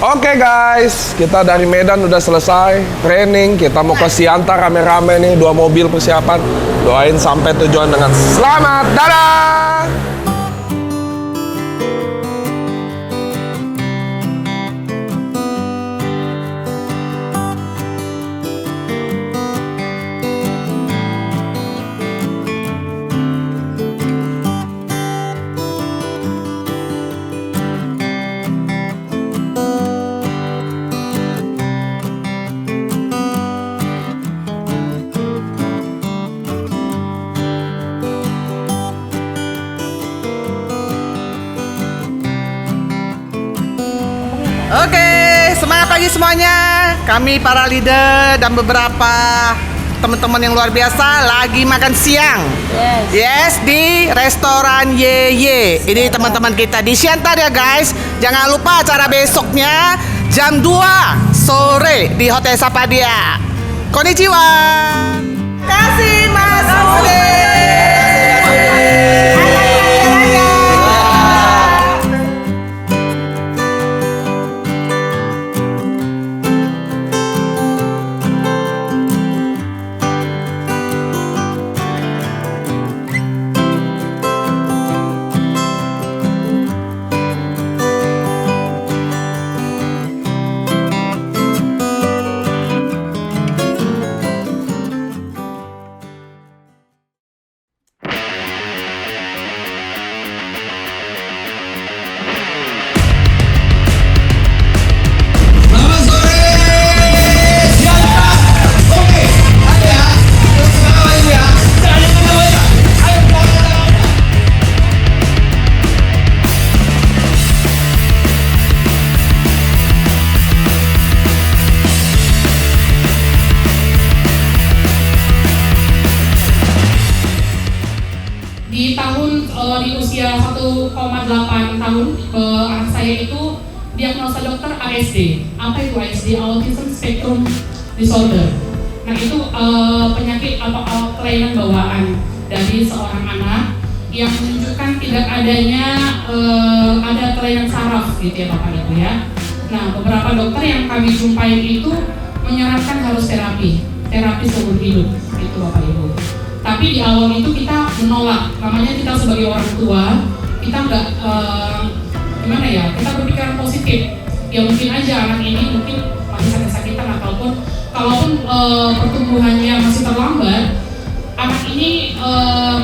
Oke guys, kita dari Medan udah selesai training. Kita mau ke Siantar rame-rame nih, 2 mobil persiapan. Doain sampai tujuan dengan selamat. Dadah! Oke, semangat pagi semuanya. Kami para leader dan beberapa teman-teman yang luar biasa lagi makan siang. Yes, di restoran YY. Ini teman-teman kita di Siantar ya guys. Jangan lupa acara besoknya jam 2 sore di Hotel Sapadia. Konnichiwa. Kasih Mas Ode. Di usia 1,8 tahun anak saya itu diagnosa dokter ASD. Apa itu ASD? Autism Spectrum Disorder. Nah itu penyakit atau kelainan bawaan dari seorang anak yang menunjukkan tidak adanya ada kelainan saraf gitu ya Bapak Ibu ya. Nah beberapa dokter yang kami jumpai itu menyarankan harus terapi seumur hidup itu Bapak Ibu. Tapi di awal itu kita menolak, namanya kita sebagai orang tua, kita nggak gimana ya, kita berpikiran positif. Ya mungkin aja anak ini mungkin masih sakit-sakitan ataupun kalaupun pertumbuhannya masih terlambat, anak ini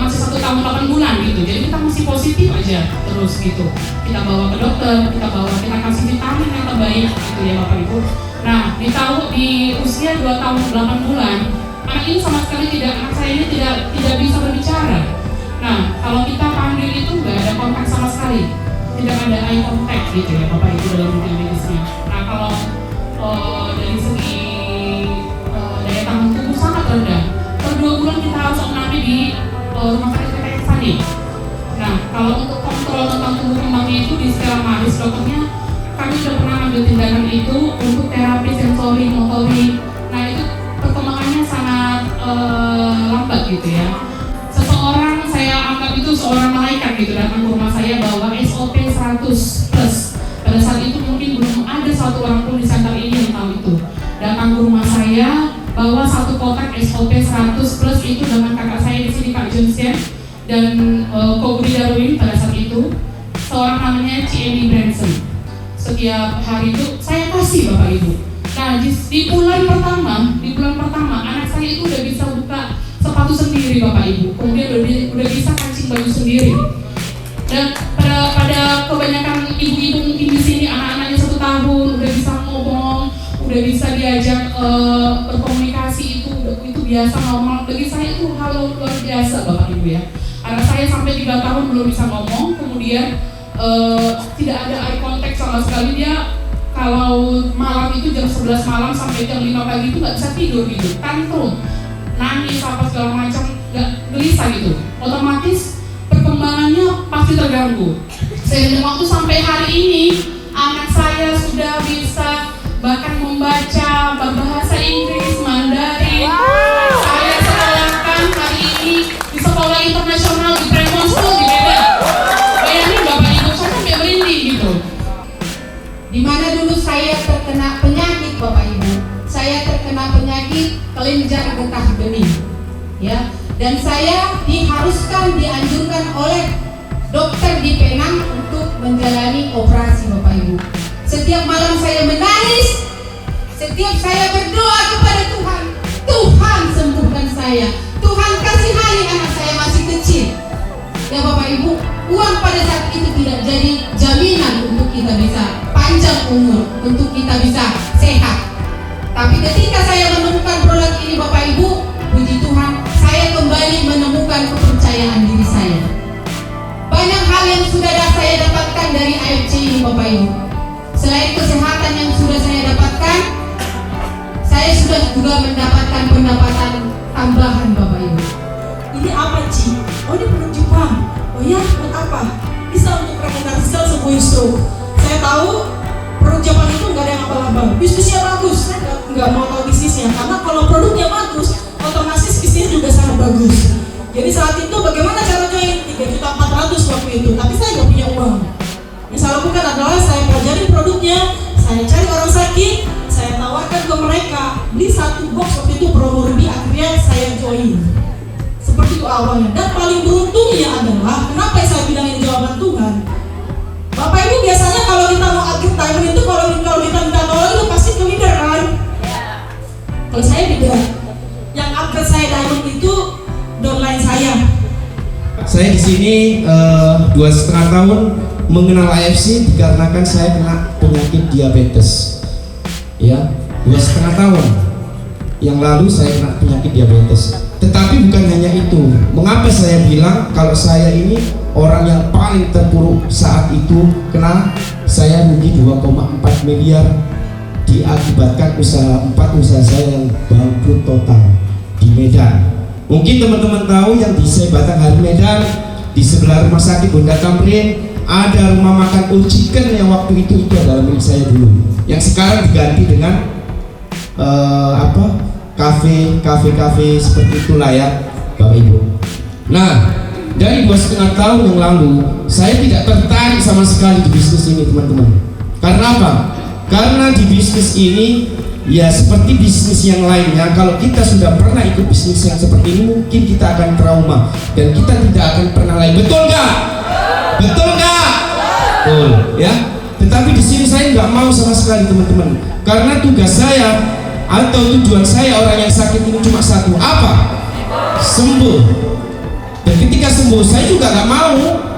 masih 1 tahun 8 bulan gitu. Jadi kita mesti positif aja terus gitu. Kita bawa ke dokter, kita kasih vitamin yang terbaik gitu ya Bapak Ibu. Nah di usia 2 tahun 8 bulan. Anak ini sama sekali anak saya ini tidak bisa berbicara. Nah, kalau kita panggil itu nggak ada kontak sama sekali, tidak ada eye contact gitu ya Bapak Ibu dalam dunia medisnya. Nah, kalau dari segi daya tahan tubuh sangat rendah. Per 2 bulan kita harus mengambil di rumah sakit PTX tadi. Nah, kalau untuk kontrol tentang tumbuh kembangnya itu di skala maris dokternya kami sudah pernah ambil tindakan itu untuk terapi sensori motorik. Nah, itu perkembangannya sangat lambat gitu ya. Seseorang saya anggap itu seorang malaikat gitu datang ke rumah saya bawa SOP 100 plus. Pada saat itu mungkin belum ada satu orang pun di Siantar ini yang tahu itu. Datang ke rumah saya bawa 1 kotak SOP 100 plus itu dengan kakak saya di sini Kak Johnsen dan Ko Budi Darwin pada saat itu. Seorang namanya Ciemi Branson. Setiap hari itu saya kasih Bapak Ibu. Nah di bulan pertama anak saya itu udah bisa buka sepatu sendiri Bapak Ibu, kemudian udah bisa kancing baju sendiri. Dan pada kebanyakan ibu-ibu mungkin di sini anak-anaknya 1 tahun udah bisa ngomong, udah bisa diajak berkomunikasi itu biasa normal. Bagi saya itu hal luar biasa Bapak Ibu ya. Anak saya sampai 3 tahun belum bisa ngomong, kemudian tidak ada eye contact sama sekali. Dia kalau malam itu jam 11 malam sampai jam 5 pagi itu nggak bisa tidur gitu, tantrum, nangis apa segala macam, nggak gelisah gitu. Otomatis perkembangannya pasti terganggu. Seiring waktu sampai hari ini anak saya sudah bisa bahkan membaca berbahasa Inggris, Mandarin. Saya sekolahkan hari ini di sekolah internasional di Fremont School di Medan. Bayangin Bapak Ibu, saya sampai merinding gitu. Di mana dulu saya terkena penyakit Bapak Ibu. Saya terkena penyakit kelenjar getah bening, ya. Dan saya dianjurkan oleh dokter di Penang untuk menjalani operasi Bapak Ibu. Setiap malam saya menangis, setiap saya berdoa kepada Tuhan, Tuhan sembuhkan saya, Tuhan kasihani anak saya masih kecil. Ya Bapak Ibu, uang pada saat itu tidak jadi jaminan untuk kita bisa panjang umur, untuk kita bisa sehat. Tapi ketika saya menemukan produk ini Bapak Ibu, puji Tuhan, saya kembali menemukan kepercayaan diri saya. Banyak hal yang sudah saya dapatkan dari AFC ini Bapak Ibu. Selain kesehatan yang sudah saya dapatkan, saya sudah juga mendapatkan pendapatan tambahan Bapak Ibu. Ini apa Ci? Oh ini produk Jepang. Oh ya, buat apa? Bisa untuk regenerasi sel sembuh stroke. Saya tahu produk Jepang itu nggak ada yang abal-abal. Bisnisnya bagus. Saya nggak mau tahu bisnisnya, karena kalau produknya bagus, otomatis bisnisnya juga sangat bagus. Jadi saat itu bagaimana cara join? 3.400.000 waktu itu, tapi saya nggak punya uang. Yang saya lakukan adalah saya pelajari produknya, saya cari orang sakit, saya tawarkan ke mereka, beli 1 box waktu itu promo lebih, akhirnya saya join. Seperti itu awalnya. Dan paling beruntungnya adalah, kenapa saya bilang ini jawaban Tuhan? Bapak Ibu biasanya kalau kita mau upgrade diamond itu kalau kita minta tolong itu pasti ke leader kan? Kalau saya beda. Yang upgrade saya diamond itu downline saya. Saya di sini 2,5 tahun mengenal AFC dikarenakan saya kena penyakit diabetes. Ya, 2,5 tahun yang lalu saya kena penyakit diabetes. Tetapi bukan hanya itu. Mengapa saya bilang kalau saya ini orang yang paling terpuruk saat itu, kena saya rugi 2,4 miliar diakibatkan usaha saya yang bangkrut total di Medan. Mungkin teman-teman tahu yang di Batang Hari Medan, di sebelah rumah sakit Bunda Tamrin ada rumah makan All Chicken yang waktu itu adalah milik saya dulu, yang sekarang diganti dengan kafe seperti itulah ya Bapak Ibu. Nah, dari 2,5 tahun yang lalu saya tidak tertarik sama sekali di bisnis ini teman-teman. Karena apa? Karena di bisnis ini ya seperti bisnis yang lainnya, kalau kita sudah pernah ikut bisnis yang seperti ini mungkin kita akan trauma dan kita tidak akan pernah lagi. Betul nggak? Betul nggak? Betul ya. Tetapi di sini saya nggak mau sama sekali teman-teman, karena tugas saya atau tujuan saya orang yang sakit ini cuma satu, apa? Sembuh. Dan ketika sembuh saya juga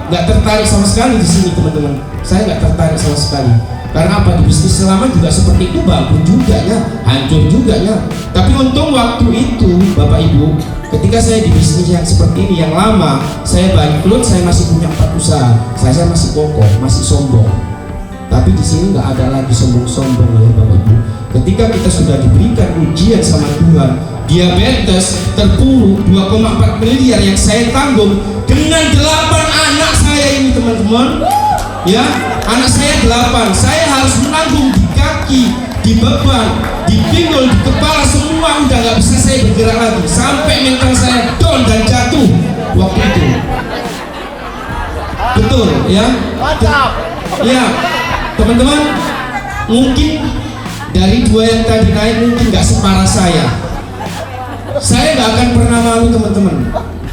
nggak tertarik sama sekali di sini teman-teman. Saya nggak tertarik sama sekali. Karena apa? Di bisnis selama juga seperti itu, bangkrut juga ya, hancur juga ya. Tapi untung waktu itu Bapak Ibu, ketika saya di bisnis yang seperti ini yang lama, saya bangkrut, saya masih punya 4 usaha, saya masih kokoh, masih sombong. Tapi di sini nggak ada lagi sombong-sombong ya Bapak Ibu. Ketika kita sudah diberikan ujian sama Tuhan, diabetes terpuruk 2,4 miliar yang saya tanggung dengan 8 anak saya ini teman-teman. Ya, anak saya 8, saya harus menanggung di kaki, di beban, di pinggul, di kepala, semua udah nggak bisa saya bergerak lagi, sampai mental saya down dan jatuh waktu itu. Betul ya? Ya, teman-teman, mungkin dari 2 yang tadi naik mungkin nggak separah saya. Saya nggak akan pernah malu teman-teman,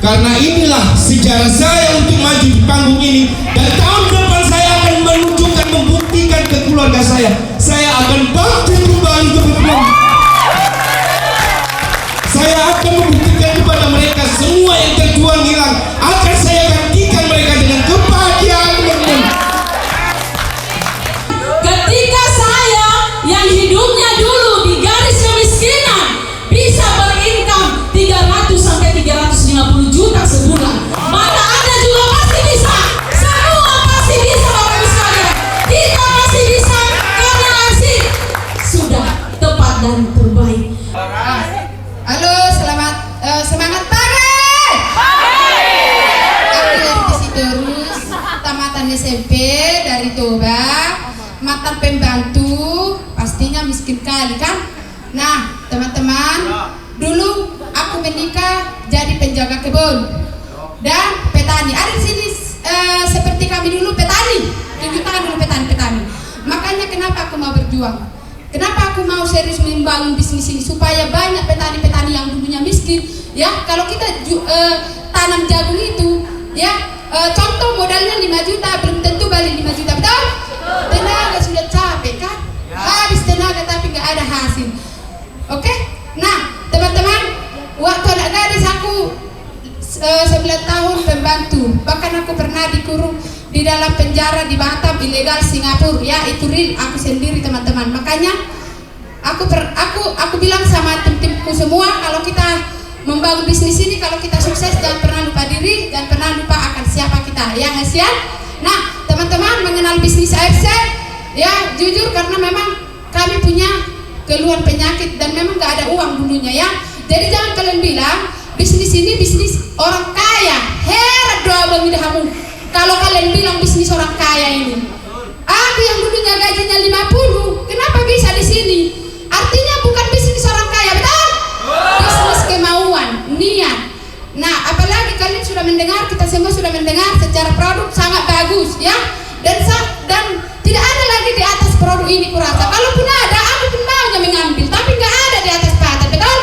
karena inilah sejarah saya untuk maju di panggung ini, dan tahun depan saya akan menunjukkan, membuktikan ke keluarga saya akan bangkit kembali teman-teman. Saya akan membuktikan kepada mereka semua yang terjual hilang akan saya gantikan mereka dengan kebahagiaan teman-teman. Ketika saya yang hidupnya dulu di garis kemiskinan bisa berincome 300 sampai 350 juta sebulan, maka Anda juga pasti bisa. Semua pasti bisa Bapak Ibu sekalian. Kita pasti bisa karena asik sudah tepat dan terbaik. Halo, semangat pagi. Aku dari Kesitorus, tamatan SMP dari Toba, mantan pembantu, pastinya miskin kali kan. Nah, teman-teman, dulu aku menikah jadi penjaga kebun dan petani. Ada di sini seperti kami dulu petani, tunjukkan dulu petani. Makanya kenapa aku mau berjuang? Kenapa aku mau serius membangun bisnis ini? Supaya banyak petani-petani yang dulunya miskin, ya. Kalau kita tanam jagung itu, ya, contoh modalnya 5 juta, belum tentu balik 5 juta, betul? Tenaga sudah capek kan? Habis tenaga tapi nggak ada hasil. Oke? Nah, teman-teman, waktu anak gadis aku 9 tahun pembantu, bahkan aku pernah dikurung di dalam penjara di Batam ilegal Singapura, ya, itu real aku sendiri teman-teman. Makanya aku bilang sama tim-timku semua, kalau kita membangun bisnis ini, kalau kita sukses, jangan pernah lupa diri, jangan pernah lupa akan siapa kita, ya nggak sih? Nah, teman-teman, mengenal bisnis AFC, ya jujur karena memang kami punya keluhan penyakit dan memang nggak ada uang dulunya, ya. Jadi jangan kalian bilang bisnis ini bisnis orang kaya. Herat doa bagi dahamu. Kalau kalian bilang bisnis orang kaya ini, aku yang dulunya gajinya 50, kenapa bisa di sini? Artinya bukan bisnis orang kaya, betul? Bisnis kemauan, niat. Nah, apalagi kalian sudah mendengar, kita semua sudah mendengar secara produk sangat bagus, ya. Dan tidak ada lagi di atas produk ini kurasa. Kalaupun ada, aku pun maunya mengambil, tapi nggak ada di atas paten, betul?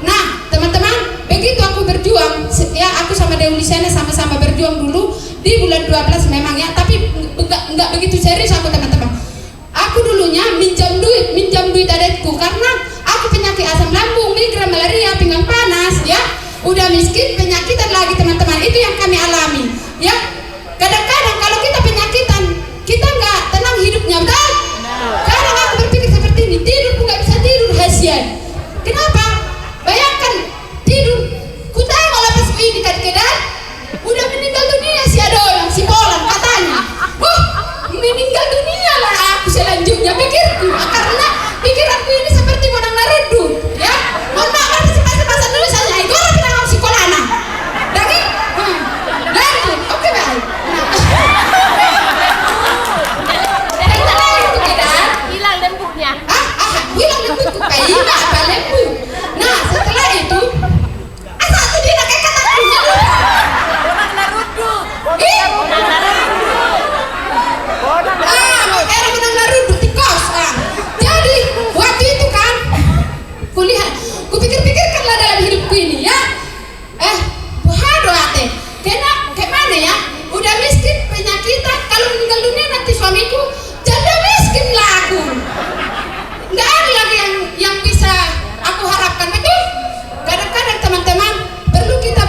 Nah, teman-teman, begitu aku berjuang, ya, aku sama Dewi Lisena sama-sama berjuang dulu di bulan 12 memang, ya, tapi nggak begitu serius aku, teman-teman. Aku dulunya minjam duit adekku karena aku penyakit asam lambung, migrain, malaria, pinggang panas, ya. Udah miskin, penyakitan lagi, teman-teman. Itu yang kami alami, ya. Kadang-kadang kalau kita penyakitan, kita nggak tenang hidupnya, betul? Kadang aku berpikir seperti ini, tidur pun nggak bisa tidur, hasian. Kenapa? Bayangkan tidur, ku tengok lepas ini kedan, udah meninggal dunia si Adoy, si Polan katanya. Meninggal dunia lah aku selanjutnya, pikirku, karena pikiranku ini seperti bodang naredut, ya. Mohon maaf, pas dulu saya itu orang bilang si Kolana. Dari lanjut, oke baik. Hilang lembutnya. Hilang lembutku kayak ini apa lembut. Nah, setelah itu asal tuh dia kayak kata punya. Orang Naruto. Era menang Naruto tikos. Jadi waktu itu kan kulihat, kupikir-pikirkanlah dalam hidupku ini, ya. Waduh ate, kemana ya? Udah miskin, penyakitan, kalau meninggal dunia nanti suamiku jadi miskin lah aku. Nggak ada lagi yang bisa aku harapkan, betul? Kadang-kadang teman-teman perlu kita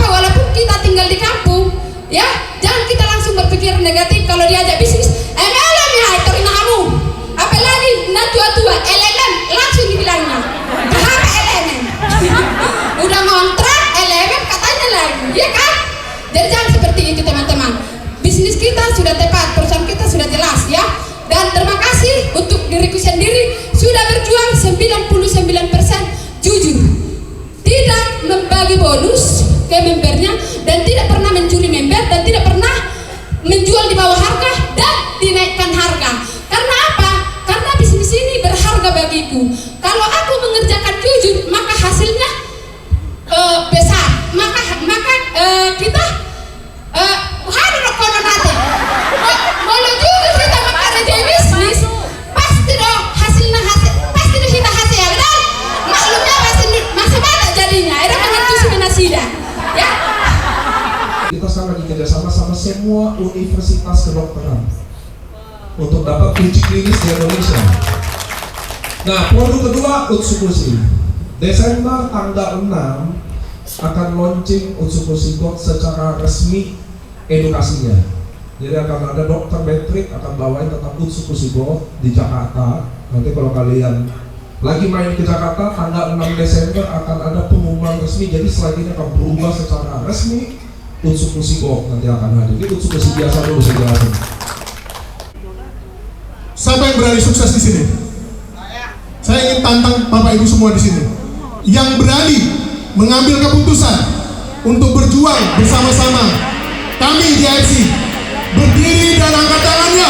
walaupun kita tinggal di kampung, ya, jangan kita langsung berpikir negatif kalau diajak bisnis. MLM ya, itu kamu. Apalagi tua-tua, LLM langsung dibilangnya. Apa LLM? Udah ngontrak LLM katanya lagi, ya kan? Jadi jangan seperti itu, teman-teman. Bisnis kita sudah tepat, perusahaan kita sudah jelas, ya. Dan terima kasih untuk diriku sendiri sudah berjuang 99% jujur. Tidak membagi bonus ke membernya dan tidak pernah mencuri member dan tidak pernah menjual di bawah harga dan dinaikkan harga. Karena apa? Karena bisnis ini berharga bagiku. Kalau aku mengerjakan jujur, maka hasilnya besar. Maka kita harus konon hati. Kalau jujur kita mengerjakan bisnis, pasti dong hasilnya pasti dong kita hasil, ya betul? Maklumnya masih banyak jadinya. Ada mengentusi menasida, ya. Kita sangat kerjasama sama semua universitas kedokteran untuk dapat uji klinis di Indonesia. Nah, produk kedua Utsukushi. Desember tanggal 6 akan launching Utsukushi Gold secara resmi edukasinya. Jadi akan ada dokter Patrick akan bawain tentang Utsukushi Gold di Jakarta. Nanti kalau kalian lagi main ke Jakarta tanggal 6 Desember akan ada pengumuman resmi. Jadi selanjutnya akan berubah secara resmi. Utsukushi Gold nanti akan hadir. Ini Utsukushi biasa dulu saya jelasin. Siapa yang berani sukses di sini? Saya ingin tantang Bapak Ibu semua di sini. Yang berani mengambil keputusan untuk berjuang bersama-sama. Kami di AFC berdiri dan angkat tangannya.